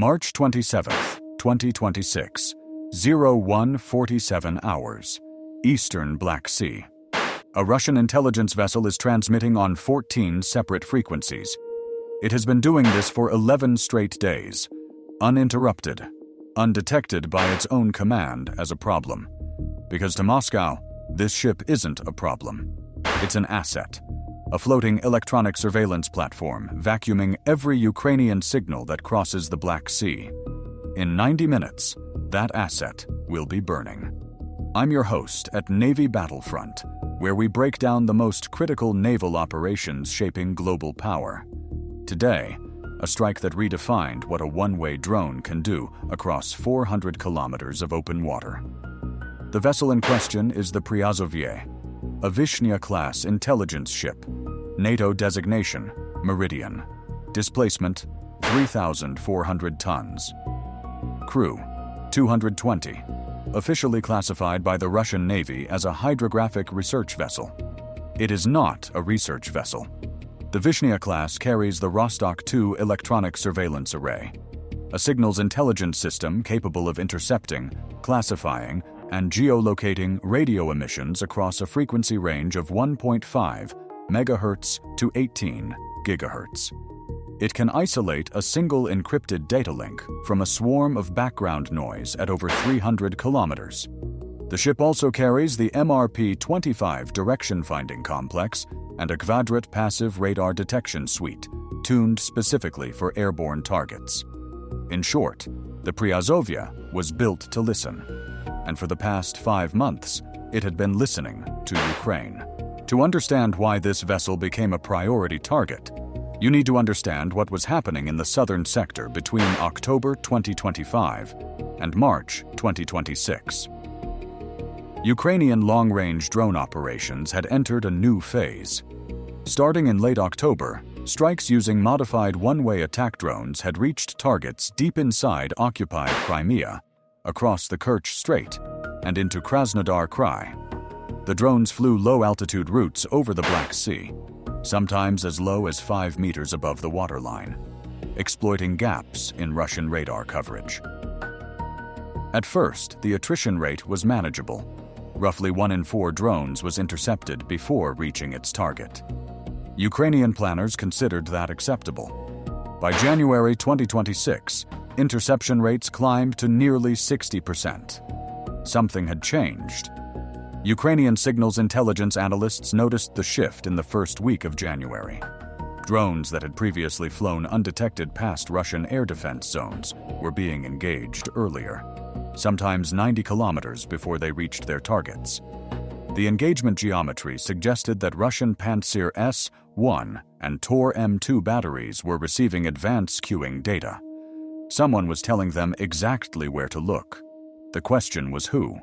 March 27th, 2026, 01:47 hours, Eastern Black Sea. A Russian intelligence vessel is transmitting on 14 separate frequencies. It has been doing this for 11 straight days, uninterrupted, undetected by its own command as a problem. Because to Moscow, this ship isn't a problem. It's an asset, a floating electronic surveillance platform vacuuming every Ukrainian signal that crosses the Black Sea. In 90 minutes, that asset will be burning. I'm your host at Navy Battlefront, where we break down the most critical naval operations shaping global power. Today, a strike that redefined what a one-way drone can do across 400 kilometers of open water. The vessel in question is the Priazovye, a Vishnya-class intelligence ship. NATO designation, Meridian. Displacement, 3,400 tons. Crew, 220. Officially classified by the Russian Navy as a hydrographic research vessel. It is not a research vessel. The Vishnya-class carries the Vostok 2 electronic surveillance array, a signals intelligence system capable of intercepting, classifying, and geolocating radio emissions across a frequency range of 1.5 MHz to 18 GHz. It can isolate a single encrypted data link from a swarm of background noise at over 300 kilometers. The ship also carries the MRP-25 direction-finding complex and a Kvadrat passive radar detection suite, tuned specifically for airborne targets. In short, the Priazovye was built to listen, and for the past 5 months, it had been listening to Ukraine. To understand why this vessel became a priority target, you need to understand what was happening in the southern sector between October 2025 and March 2026. Ukrainian long-range drone operations had entered a new phase. Starting in late October, strikes using modified one-way attack drones had reached targets deep inside occupied Crimea, across the Kerch Strait, and into Krasnodar Krai. The drones flew low-altitude routes over the Black Sea, sometimes as low as 5 meters above the waterline, exploiting gaps in Russian radar coverage. At first, the attrition rate was manageable. Roughly 1 in 4 drones was intercepted before reaching its target. Ukrainian planners considered that acceptable. By January 2026, interception rates climbed to nearly 60%. Something had changed. Ukrainian signals intelligence analysts noticed the shift in the first week of January. Drones that had previously flown undetected past Russian air defense zones were being engaged earlier, sometimes 90 kilometers before they reached their targets. The engagement geometry suggested that Russian Pantsir S-1 and Tor M2 batteries were receiving advanced queuing data. Someone was telling them exactly where to look. The question was who?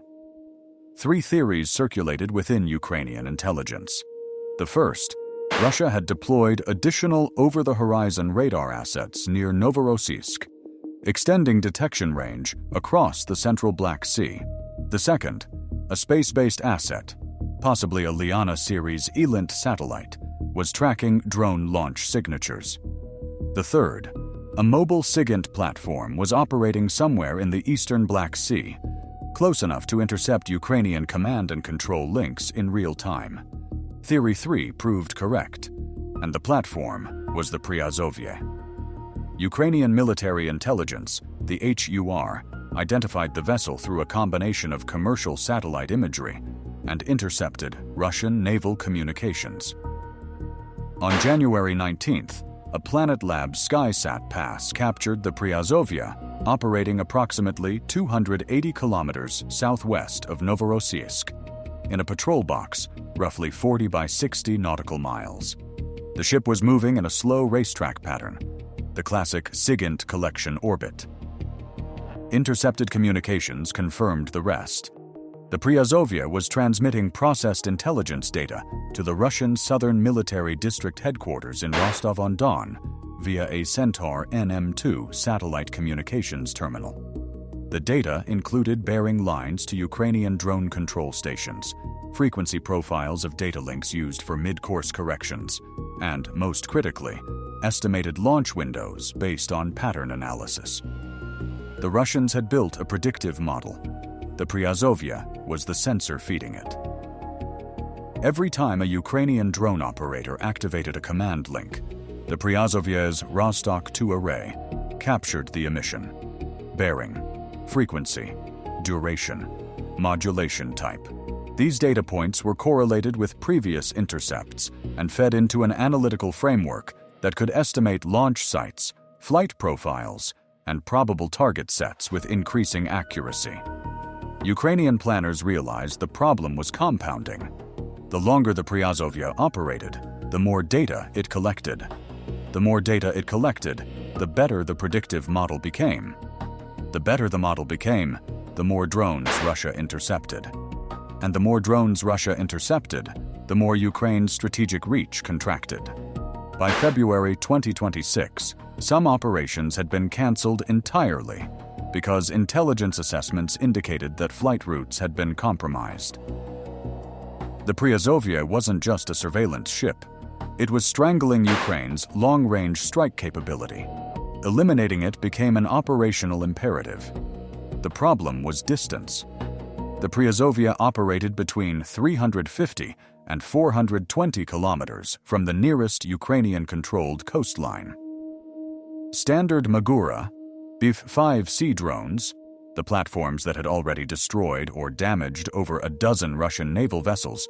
3 theories circulated within Ukrainian intelligence. The first, Russia had deployed additional over-the-horizon radar assets near Novorossiysk, extending detection range across the central Black Sea. The second, a space-based asset, possibly a Liana series ELINT satellite, was tracking drone launch signatures. The third, a mobile SIGINT platform was operating somewhere in the eastern Black Sea, close enough to intercept Ukrainian command and control links in real time. Theory 3 proved correct, and the platform was the Priazovye. Ukrainian military intelligence, the HUR, identified the vessel through a combination of commercial satellite imagery and intercepted Russian naval communications. On January 19th, a Planet Labs SkySat pass captured the Priazovye, operating approximately 280 kilometers southwest of Novorossiysk, in a patrol box roughly 40 by 60 nautical miles. The ship was moving in a slow racetrack pattern, the classic SIGINT collection orbit. Intercepted communications confirmed the rest. The Priazovye was transmitting processed intelligence data to the Russian Southern Military District headquarters in Rostov-on-Don via a Centaur NM2 satellite communications terminal. The data included bearing lines to Ukrainian drone control stations, frequency profiles of data links used for mid-course corrections, and, most critically, estimated launch windows based on pattern analysis. The Russians had built a predictive model. The Priazovia was the sensor feeding it. Every time a Ukrainian drone operator activated a command link, the Priazovia's Vostok 2 array captured the emission, bearing, frequency, duration, modulation type. These data points were correlated with previous intercepts and fed into an analytical framework that could estimate launch sites, flight profiles, and probable target sets with increasing accuracy. Ukrainian planners realized the problem was compounding. The longer the Priazovia operated, the more data it collected. The more data it collected, the better the predictive model became. The better the model became, the more drones Russia intercepted. And the more drones Russia intercepted, the more Ukraine's strategic reach contracted. By February 2026, some operations had been cancelled entirely because intelligence assessments indicated that flight routes had been compromised. The Priazovia wasn't just a surveillance ship. It was strangling Ukraine's long-range strike capability. Eliminating it became an operational imperative. The problem was distance. The Priazovia operated between 350 and 420 kilometers from the nearest Ukrainian-controlled coastline. Standard Magura, Bif-5C drones, the platforms that had already destroyed or damaged over a dozen Russian naval vessels,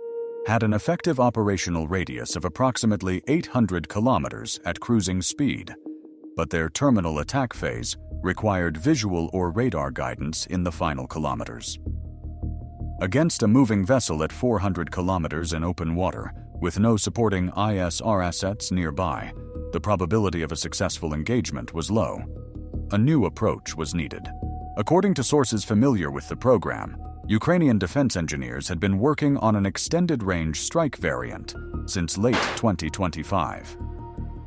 had an effective operational radius of approximately 800 kilometers at cruising speed, but their terminal attack phase required visual or radar guidance in the final kilometers. Against a moving vessel at 400 kilometers in open water, with no supporting ISR assets nearby, the probability of a successful engagement was low. A new approach was needed. According to sources familiar with the program, Ukrainian defense engineers had been working on an extended-range strike variant since late 2025.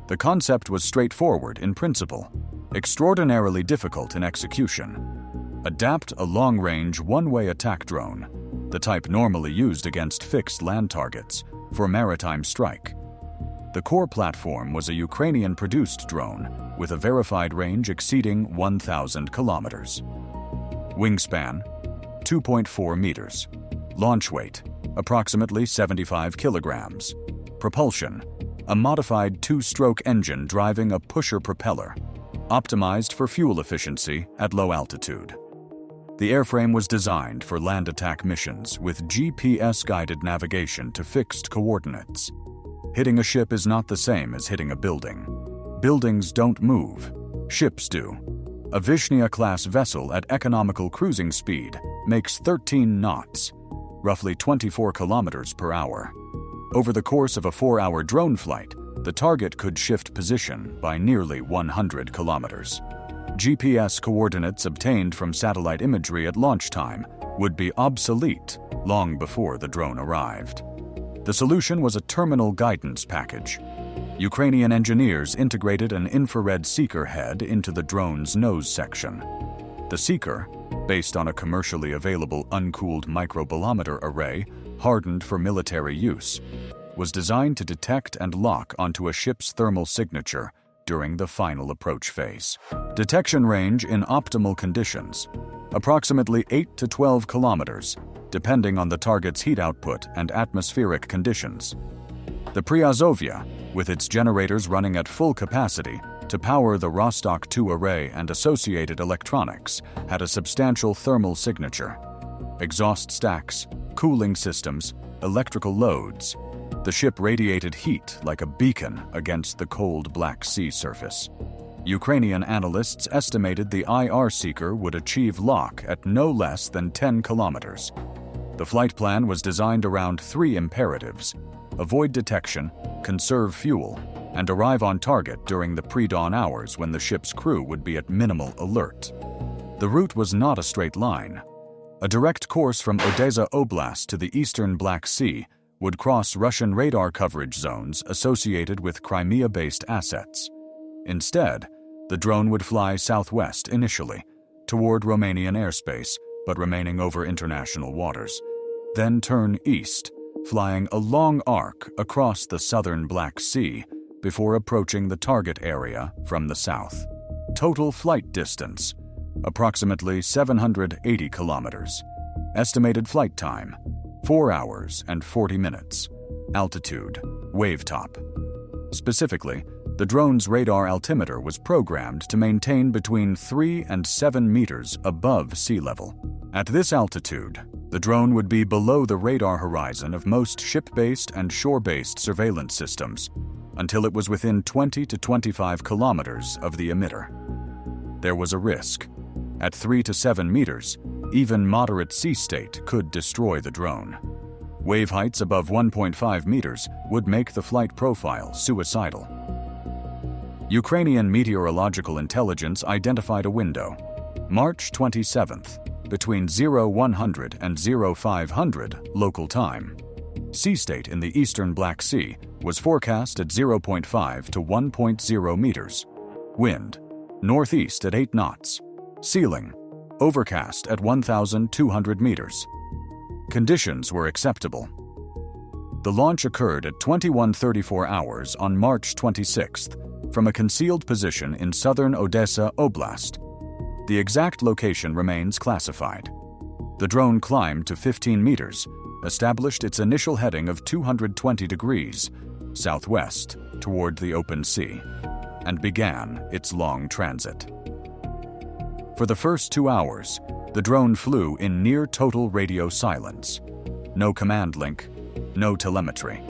The concept was straightforward in principle, extraordinarily difficult in execution. Adapt a long-range one-way attack drone, the type normally used against fixed land targets, for maritime strike. The core platform was a Ukrainian-produced drone with a verified range exceeding 1,000 kilometers. Wingspan, 2.4 meters. Launch weight, approximately 75 kilograms. Propulsion, a modified two-stroke engine driving a pusher propeller, optimized for fuel efficiency at low altitude. The airframe was designed for land attack missions with GPS-guided navigation to fixed coordinates. Hitting a ship is not the same as hitting a building. Buildings don't move. Ships do. A Vishnya-class vessel at economical cruising speed makes 13 knots, roughly 24 kilometers per hour. Over the course of a 4-hour drone flight, the target could shift position by nearly 100 kilometers. GPS coordinates obtained from satellite imagery at launch time would be obsolete long before the drone arrived. The solution was a terminal guidance package. Ukrainian engineers integrated an infrared seeker head into the drone's nose section. The seeker, based on a commercially available uncooled microbolometer array hardened for military use, was designed to detect and lock onto a ship's thermal signature during the final approach phase. Detection range in optimal conditions, approximately 8 to 12 kilometers, depending on the target's heat output and atmospheric conditions. The Priazovia, with its generators running at full capacity to power the Vostok 2 array and associated electronics, had a substantial thermal signature. Exhaust stacks, cooling systems, electrical loads. The ship radiated heat like a beacon against the cold Black Sea surface. Ukrainian analysts estimated the IR seeker would achieve lock at no less than 10 kilometers. The flight plan was designed around 3 imperatives: avoid detection, conserve fuel, and arrive on target during the pre-dawn hours when the ship's crew would be at minimal alert. The route was not a straight line. A direct course from Odesa Oblast to the eastern Black Sea would cross Russian radar coverage zones associated with Crimea-based assets. Instead, the drone would fly southwest initially, toward Romanian airspace, but remaining over international waters, then turn east, flying a long arc across the southern Black Sea before approaching the target area from the south. Total flight distance, approximately 780 kilometers. Estimated flight time, 4 hours and 40 minutes. Altitude, wavetop. Specifically, the drone's radar altimeter was programmed to maintain between 3 and 7 meters above sea level. At this altitude, the drone would be below the radar horizon of most ship-based and shore-based surveillance systems until it was within 20 to 25 kilometers of the emitter. There was a risk. At 3 to 7 meters, even moderate sea state could destroy the drone. Wave heights above 1.5 meters would make the flight profile suicidal. Ukrainian meteorological intelligence identified a window, March 27th, between 0100 and 0500 local time. Sea state in the eastern Black Sea was forecast at 0.5 to 1.0 meters. Wind, northeast at 8 knots. Ceiling, overcast at 1,200 meters. Conditions were acceptable. The launch occurred at 21:34 hours on March 26th from a concealed position in southern Odesa Oblast. The exact location remains classified. The drone climbed to 15 meters, established its initial heading of 220 degrees southwest toward the open sea, and began its long transit. For the first 2 hours, the drone flew in near-total radio silence. No command link, no telemetry.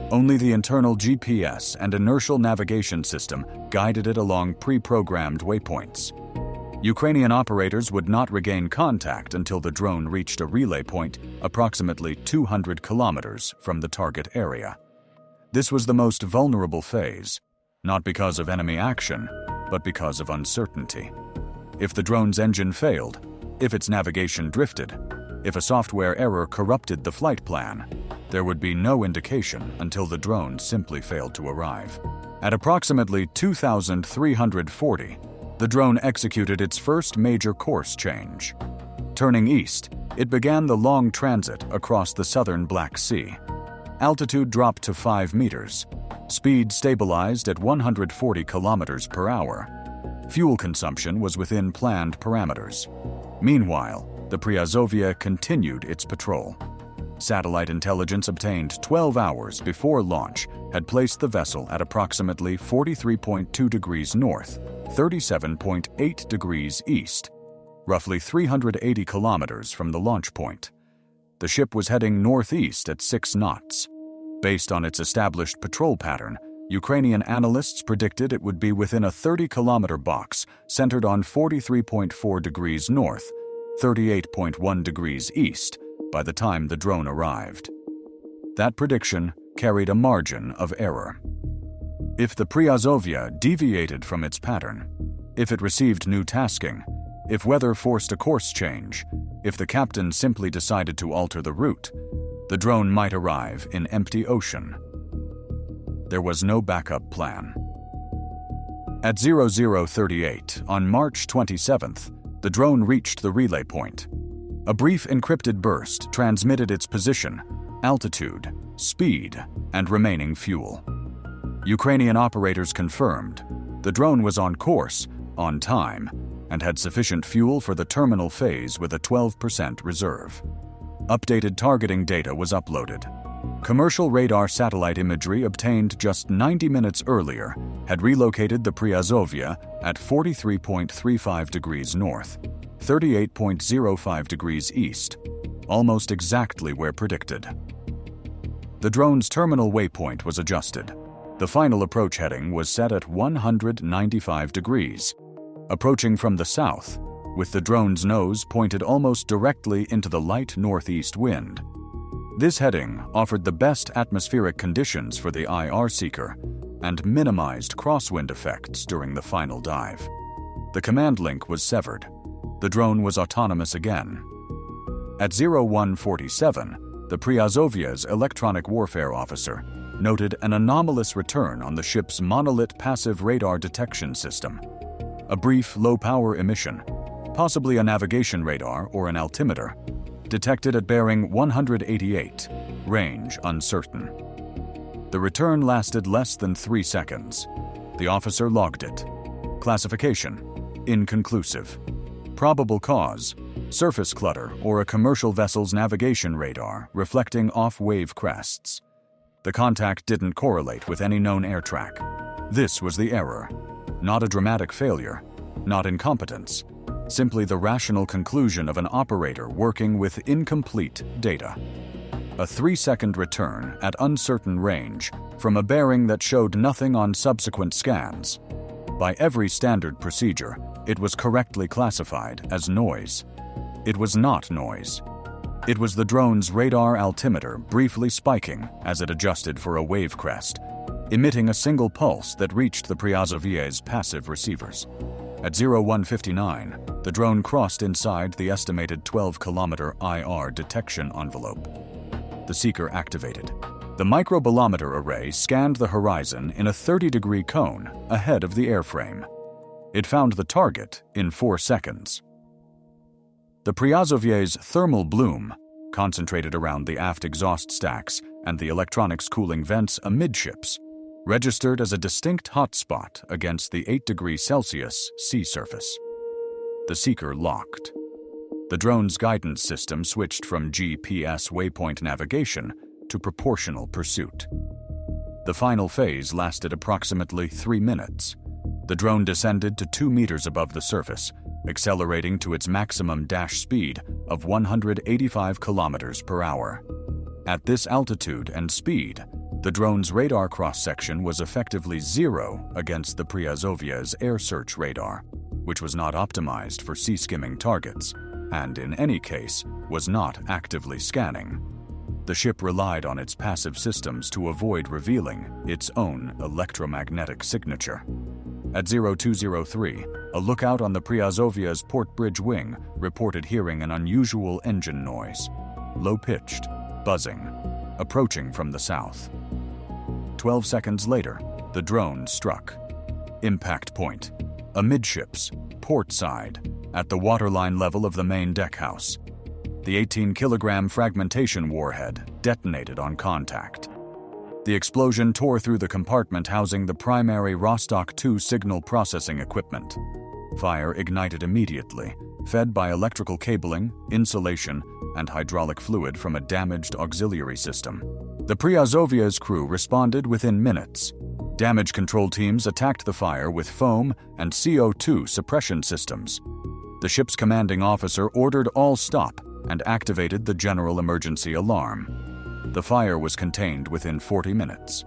Only the internal GPS and inertial navigation system guided it along pre-programmed waypoints. Ukrainian operators would not regain contact until the drone reached a relay point approximately 200 kilometers from the target area. This was the most vulnerable phase, not because of enemy action, but because of uncertainty. If the drone's engine failed, if its navigation drifted, if a software error corrupted the flight plan, there would be no indication until the drone simply failed to arrive. At approximately 2,340, the drone executed its first major course change. Turning east, it began the long transit across the southern Black Sea. Altitude dropped to 5 meters. Speed stabilized at 140 kilometers per hour. Fuel consumption was within planned parameters. Meanwhile, the Priazovia continued its patrol. Satellite intelligence obtained 12 hours before launch had placed the vessel at approximately 43.2 degrees north, 37.8 degrees east, roughly 380 kilometers from the launch point. The ship was heading northeast at 6 knots. Based on its established patrol pattern, Ukrainian analysts predicted it would be within a 30-kilometer box centered on 43.4 degrees north, 38.1 degrees east, by the time the drone arrived. That prediction carried a margin of error. If the Priazovia deviated from its pattern, if it received new tasking, if weather forced a course change, if the captain simply decided to alter the route, the drone might arrive in empty ocean. There was no backup plan. At 0038 on March 27th, the drone reached the relay point. A brief encrypted burst transmitted its position, altitude, speed, and remaining fuel. Ukrainian operators confirmed the drone was on course, on time, and had sufficient fuel for the terminal phase with a 12% reserve. Updated targeting data was uploaded. Commercial radar satellite imagery obtained just 90 minutes earlier had relocated the Priazovia at 43.35 degrees north, 38.05 degrees east, almost exactly where predicted. The drone's terminal waypoint was adjusted. The final approach heading was set at 195 degrees, approaching from the south, with the drone's nose pointed almost directly into the light northeast wind. This heading offered the best atmospheric conditions for the IR seeker and minimized crosswind effects during the final dive. The command link was severed. The drone was autonomous again. At 0147, the Priazovia's electronic warfare officer noted an anomalous return on the ship's monolith passive radar detection system. A brief low-power emission, possibly a navigation radar or an altimeter, detected at bearing 188, range uncertain. The return lasted less than 3 seconds. The officer logged it. Classification: inconclusive. Probable cause: surface clutter or a commercial vessel's navigation radar reflecting off-wave crests. The contact didn't correlate with any known air track. This was the error. Not a dramatic failure, not incompetence, simply the rational conclusion of an operator working with incomplete data. A 3-second return at uncertain range from a bearing that showed nothing on subsequent scans. By every standard procedure, it was correctly classified as noise. It was not noise. It was the drone's radar altimeter briefly spiking as it adjusted for a wave crest, emitting a single pulse that reached the Priazovye's passive receivers. At 0159, the drone crossed inside the estimated 12-kilometer IR detection envelope. The seeker activated. The microbolometer array scanned the horizon in a 30-degree cone ahead of the airframe. It found the target in 4 seconds. The Priazovye's thermal bloom, concentrated around the aft exhaust stacks and the electronics cooling vents amidships, registered as a distinct hotspot against the 8°C sea surface. The seeker locked. The drone's guidance system switched from GPS waypoint navigation to proportional pursuit. The final phase lasted approximately 3 minutes. The drone descended to 2 meters above the surface, accelerating to its maximum dash speed of 185 kilometers per hour. At this altitude and speed, the drone's radar cross-section was effectively zero against the Priazovye's air search radar, which was not optimized for sea-skimming targets, and in any case, was not actively scanning. The ship relied on its passive systems to avoid revealing its own electromagnetic signature. At 0203, a lookout on the Priazovye's port bridge wing reported hearing an unusual engine noise, low-pitched, buzzing, approaching from the south. 12 seconds later, the drone struck. Impact point: amidships, port side, at the waterline level of the main deckhouse. The 18-kilogram fragmentation warhead detonated on contact. The explosion tore through the compartment housing the primary Vostok 2 signal processing equipment. Fire ignited immediately, fed by electrical cabling, insulation, and hydraulic fluid from a damaged auxiliary system. The Priazovye's crew responded within minutes. Damage control teams attacked the fire with foam and CO2 suppression systems. The ship's commanding officer ordered all stop and activated the general emergency alarm. The fire was contained within 40 minutes,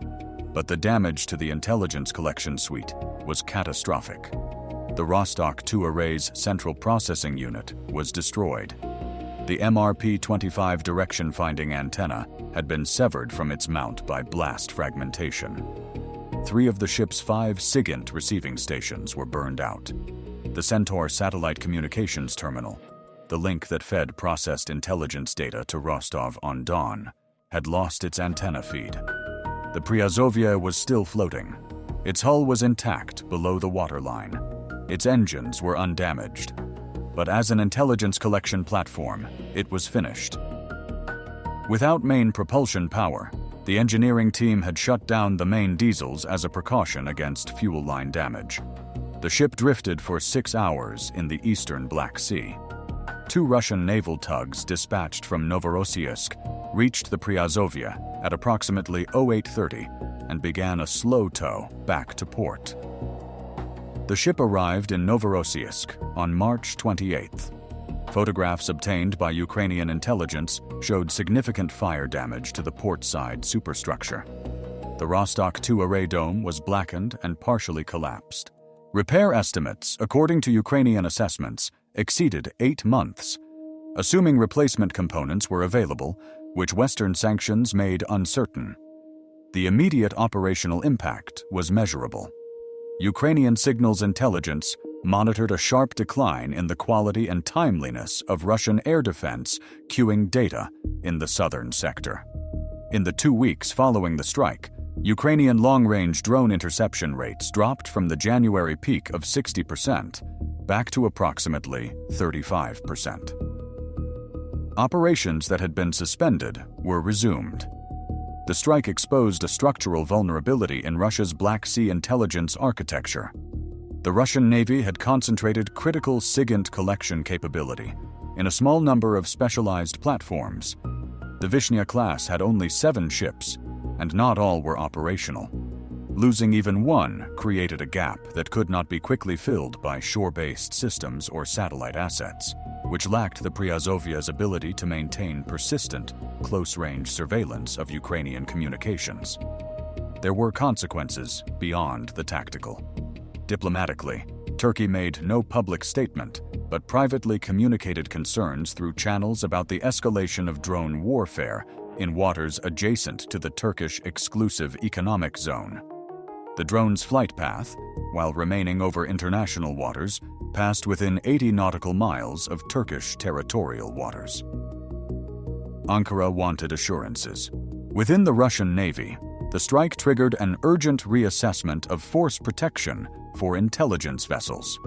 but the damage to the intelligence collection suite was catastrophic. The Vostok 2 array's central processing unit was destroyed. The MRP-25 direction-finding antenna had been severed from its mount by blast fragmentation. 3 of the ship's 5 SIGINT receiving stations were burned out. The Centaur satellite communications terminal, the link that fed processed intelligence data to Rostov-on-Don, had lost its antenna feed. The Priazovye was still floating. Its hull was intact below the waterline. Its engines were undamaged. But as an intelligence collection platform, it was finished. Without main propulsion power, the engineering team had shut down the main diesels as a precaution against fuel line damage. The ship drifted for 6 hours in the eastern Black Sea. 2 Russian naval tugs dispatched from Novorossiysk reached the Priazovye at approximately 0830 and began a slow tow back to port. The ship arrived in Novorossiysk on March 28th. Photographs obtained by Ukrainian intelligence showed significant fire damage to the port-side superstructure. The Vostok 2 array dome was blackened and partially collapsed. Repair estimates, according to Ukrainian assessments, exceeded 8 months, assuming replacement components were available, which Western sanctions made uncertain. The immediate operational impact was measurable. Ukrainian signals intelligence monitored a sharp decline in the quality and timeliness of Russian air defense queuing data in the southern sector. In the 2 weeks following the strike, Ukrainian long-range drone interception rates dropped from the January peak of 60% back to approximately 35%. Operations that had been suspended were resumed. The strike exposed a structural vulnerability in Russia's Black Sea intelligence architecture. The Russian Navy had concentrated critical SIGINT collection capability in a small number of specialized platforms. The Vishnya-class had only 7 ships, and not all were operational. Losing even one created a gap that could not be quickly filled by shore-based systems or satellite assets, which lacked the Priazovya's ability to maintain persistent, close-range surveillance of Ukrainian communications. There were consequences beyond the tactical. Diplomatically, Turkey made no public statement, but privately communicated concerns through channels about the escalation of drone warfare in waters adjacent to the Turkish exclusive economic zone. The drone's flight path, while remaining over international waters, passed within 80 nautical miles of Turkish territorial waters. Ankara wanted assurances. Within the Russian Navy, the strike triggered an urgent reassessment of force protection for intelligence vessels.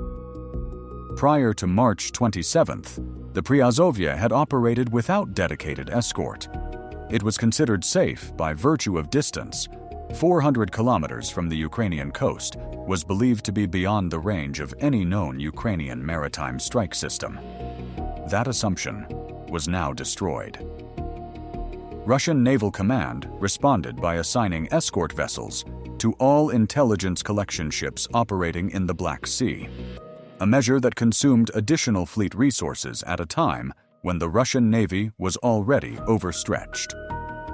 Prior to March 27th, the Priazovya had operated without dedicated escort. It was considered safe by virtue of distance. 400 kilometers from the Ukrainian coast was believed to be beyond the range of any known Ukrainian maritime strike system. That assumption was now destroyed. Russian Naval Command responded by assigning escort vessels to all intelligence collection ships operating in the Black Sea, a measure that consumed additional fleet resources at a time when the Russian Navy was already overstretched.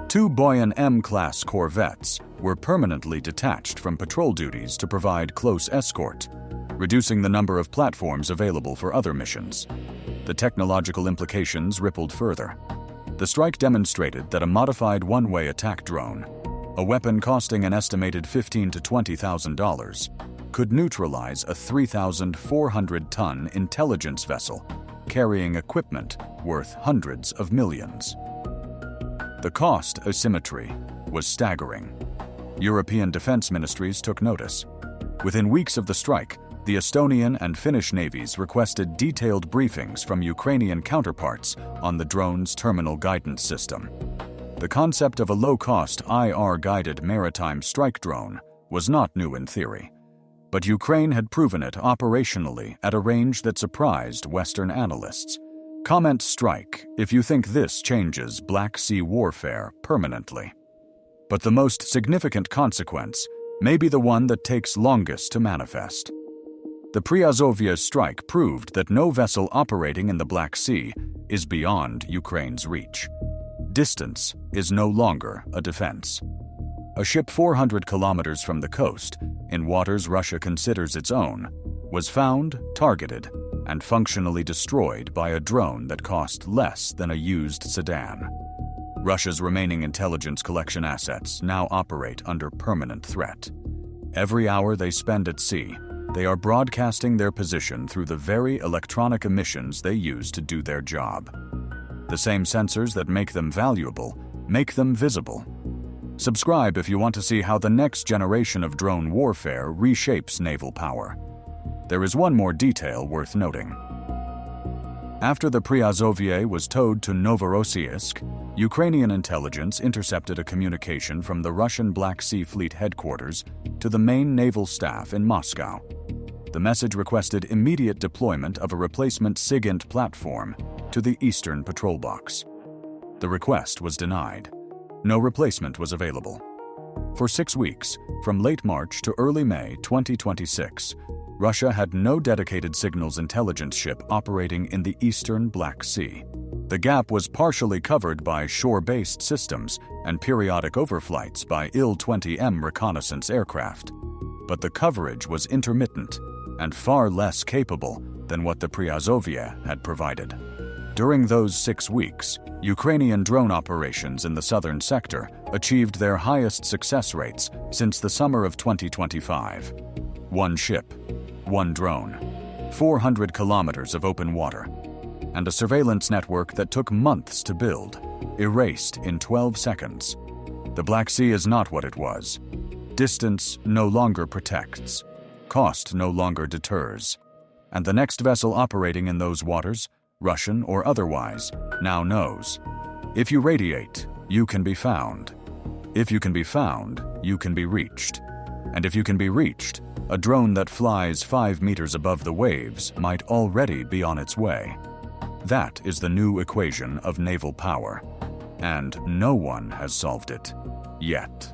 2 Boyan M-class corvettes were permanently detached from patrol duties to provide close escort, reducing the number of platforms available for other missions. The technological implications rippled further. The strike demonstrated that a modified one-way attack drone, a weapon costing an estimated $15,000 to $20,000, could neutralize a 3,400-ton intelligence vessel carrying equipment worth hundreds of millions. The cost asymmetry was staggering. European defense ministries took notice. Within weeks of the strike, the Estonian and Finnish navies requested detailed briefings from Ukrainian counterparts on the drone's terminal guidance system. The concept of a low-cost IR-guided maritime strike drone was not new in theory, but Ukraine had proven it operationally at a range that surprised Western analysts. Comment strike if you think this changes Black Sea warfare permanently. But the most significant consequence may be the one that takes longest to manifest. The Priazovya strike proved that no vessel operating in the Black Sea is beyond Ukraine's reach. Distance is no longer a defense. A ship 400 kilometers from the coast, in waters Russia considers its own, was found, targeted, and functionally destroyed by a drone that cost less than a used sedan. Russia's remaining intelligence collection assets now operate under permanent threat. Every hour they spend at sea, they are broadcasting their position through the very electronic emissions they use to do their job. The same sensors that make them valuable make them visible. Subscribe if you want to see how the next generation of drone warfare reshapes naval power. There is one more detail worth noting. After the Priazovya was towed to Novorossiysk, Ukrainian intelligence intercepted a communication from the Russian Black Sea Fleet headquarters to the main naval staff in Moscow. The message requested immediate deployment of a replacement SIGINT platform to the Eastern Patrol Box. The request was denied. No replacement was available. For 6 weeks, from late March to early May 2026, Russia had no dedicated signals intelligence ship operating in the eastern Black Sea. The gap was partially covered by shore-based systems and periodic overflights by Il-20M reconnaissance aircraft. But the coverage was intermittent and far less capable than what the Priazovya had provided. During those 6 weeks, Ukrainian drone operations in the southern sector achieved their highest success rates since the summer of 2025. 1 ship, 1 drone, 400 kilometers of open water, and a surveillance network that took months to build, erased in 12 seconds. The Black Sea is not what it was. Distance no longer protects. Cost no longer deters. And the next vessel operating in those waters, Russian or otherwise, now knows. If you radiate, you can be found. If you can be found, you can be reached. And if you can be reached, a drone that flies 5 meters above the waves might already be on its way. That is the new equation of naval power. And no one has solved it yet.